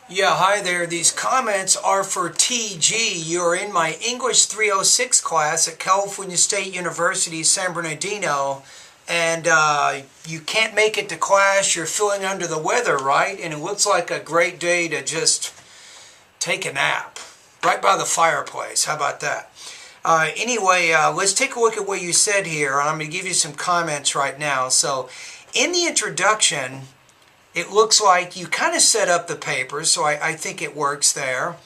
Yeah, hi there. These comments are for TG. You're in my English 306 class at California State University, San Bernardino, and you can't make it to class. You're feeling under the weather, right? And it looks like a great day to just take a nap right by the fireplace. How about that? Anyway, let's take a look at what you said here. I'm going to give you some comments right now. So, in the introduction, it looks like you kind of set up the paper, so I think it works there.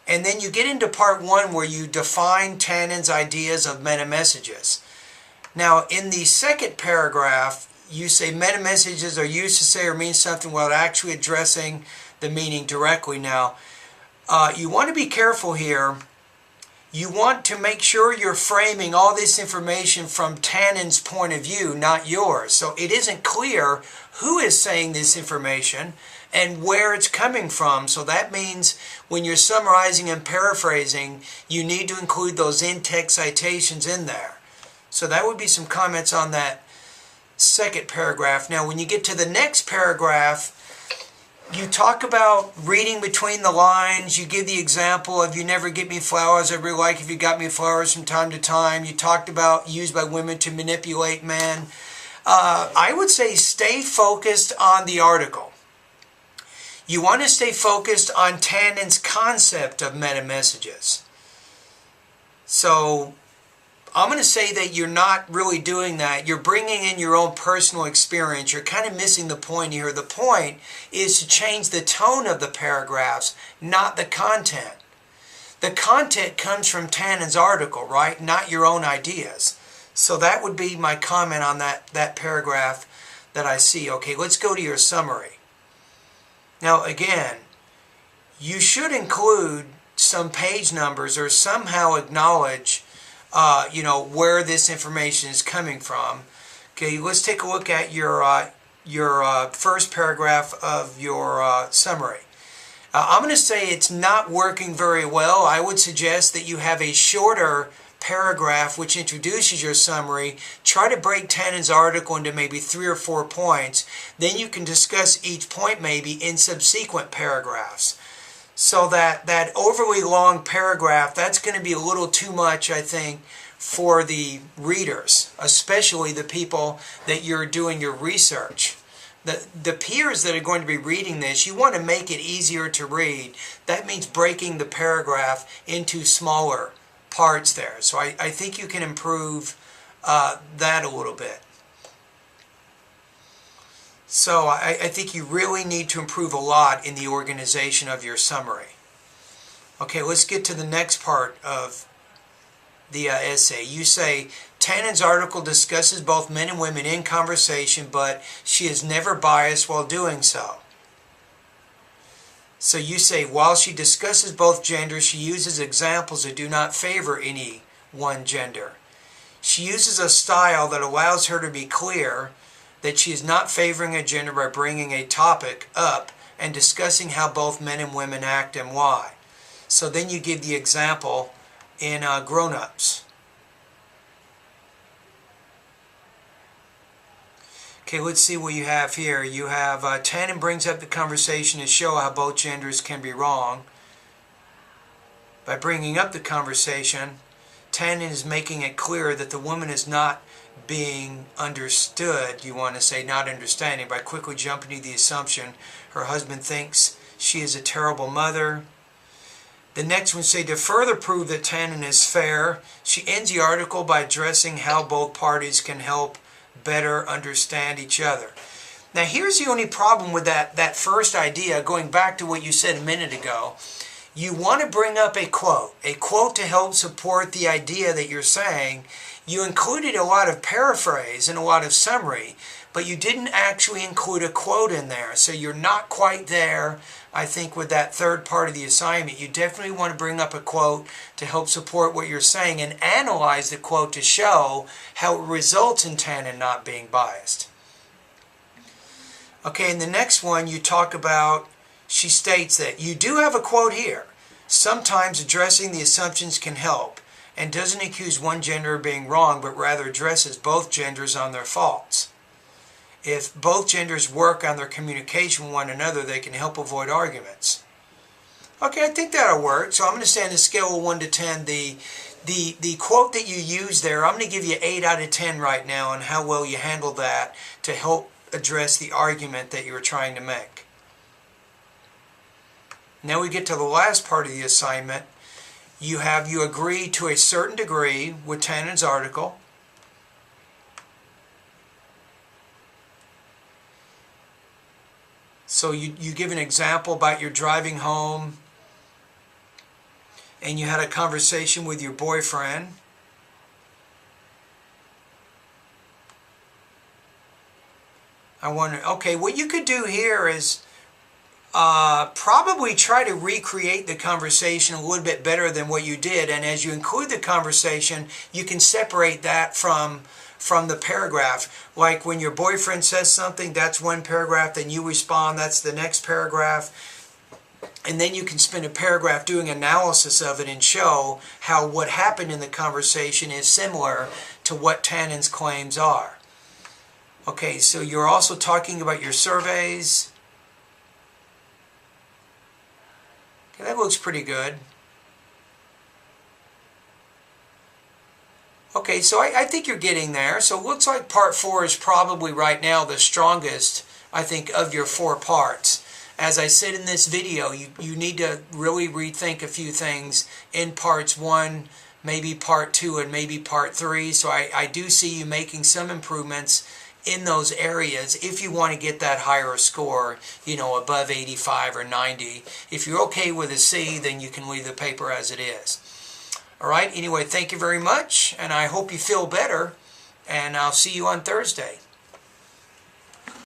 And then you get into part one where you define Tannen's ideas of metamessages. Now, in the second paragraph, you say metamessages are used to say or mean something without actually addressing the meaning directly. Now, you want to be careful here. You want to make sure you're framing all this information from Tannen's point of view, not yours. So it isn't clear who is saying this information and where it's coming from. So that means when you're summarizing and paraphrasing, you need to include those in-text citations in there. So that would be some comments on that second paragraph. Now, when you get to the next paragraph, you talk about reading between the lines. You give the example of "you never get me flowers, I really like if you got me flowers from time to time." You talked about used by women to manipulate men. I would say stay focused on the article. You want to stay focused on Tannen's concept of metamessages. So I'm going to say that you're not really doing that. You're bringing in your own personal experience. You're kind of missing the point here. The point is to change the tone of the paragraphs, not the content. The content comes from Tannen's article, right? Not your own ideas. So that would be my comment on that paragraph that I see. Okay, let's go to your summary. Now again, you should include some page numbers or somehow acknowledge where this information is coming from. Okay, let's take a look at your first paragraph of your summary. I'm going to say it's not working very well. I would suggest that you have a shorter paragraph which introduces your summary. Try to break Tannen's article into maybe 3 or 4 points. Then you can discuss each point maybe in subsequent paragraphs. So that overly long paragraph, that's going to be a little too much, I think, for the readers, especially the people that you're doing your research. The peers that are going to be reading this, you want to make it easier to read. That means breaking the paragraph into smaller parts there. So I think you can improve that a little bit. So I think you really need to improve a lot in the organization of your summary. Okay, let's get to the next part of the essay. You say, Tannen's article discusses both men and women in conversation, but she is never biased while doing so. So you say, while she discusses both genders, she uses examples that do not favor any one gender. She uses a style that allows her to be clear that she is not favoring a gender by bringing a topic up and discussing how both men and women act and why. So then you give the example in grown-ups. Okay, let's see what you have here. You have Tannen brings up the conversation to show how both genders can be wrong. By bringing up the conversation, Tannen is making it clear that the woman is not being understood, you want to say not understanding, by quickly jumping to the assumption her husband thinks she is a terrible mother. The next one say, to further prove that Tannen is fair, she ends the article by addressing how both parties can help better understand each other. Now here's the only problem with that first idea, going back to what you said a minute ago. You want to bring up a quote to help support the idea that you're saying. You included a lot of paraphrase and a lot of summary, but you didn't actually include a quote in there. So you're not quite there, I think, with that third part of the assignment. You definitely want to bring up a quote to help support what you're saying and analyze the quote to show how it results in Tannen not being biased. Okay, in the next one you talk about, she states that you do have a quote here. Sometimes addressing the assumptions can help, and doesn't accuse one gender of being wrong, but rather addresses both genders on their faults. If both genders work on their communication with one another, they can help avoid arguments. Okay, I think that'll work. So I'm going to say on the scale of 1 to 10, the quote that you used there, I'm going to give you 8 out of 10 right now on how well you handled that to help address the argument that you were trying to make. Now we get to the last part of the assignment. You agree to a certain degree with Tannen's article. So you give an example about your driving home and you had a conversation with your boyfriend. I wonder, okay, what you could do here is probably try to recreate the conversation a little bit better than what you did, and as you include the conversation, you can separate that from the paragraph. Like when your boyfriend says something, that's one paragraph, then you respond, that's the next paragraph. And then you can spend a paragraph doing analysis of it and show how what happened in the conversation is similar to what Tannen's claims are. Okay, so you're also talking about your surveys. Okay, that looks pretty good. Okay, so I think you're getting there. So it looks like part 4 is probably right now the strongest, I think, of your 4 parts. As I said in this video, you need to really rethink a few things in parts 1, maybe part 2, and maybe part 3. So I do see you making some improvements in those areas if you want to get that higher score, you know, above 85 or 90. If you're okay with a C, then you can leave the paper as it is. All right, anyway, thank you very much, and I hope you feel better, and I'll see you on Thursday.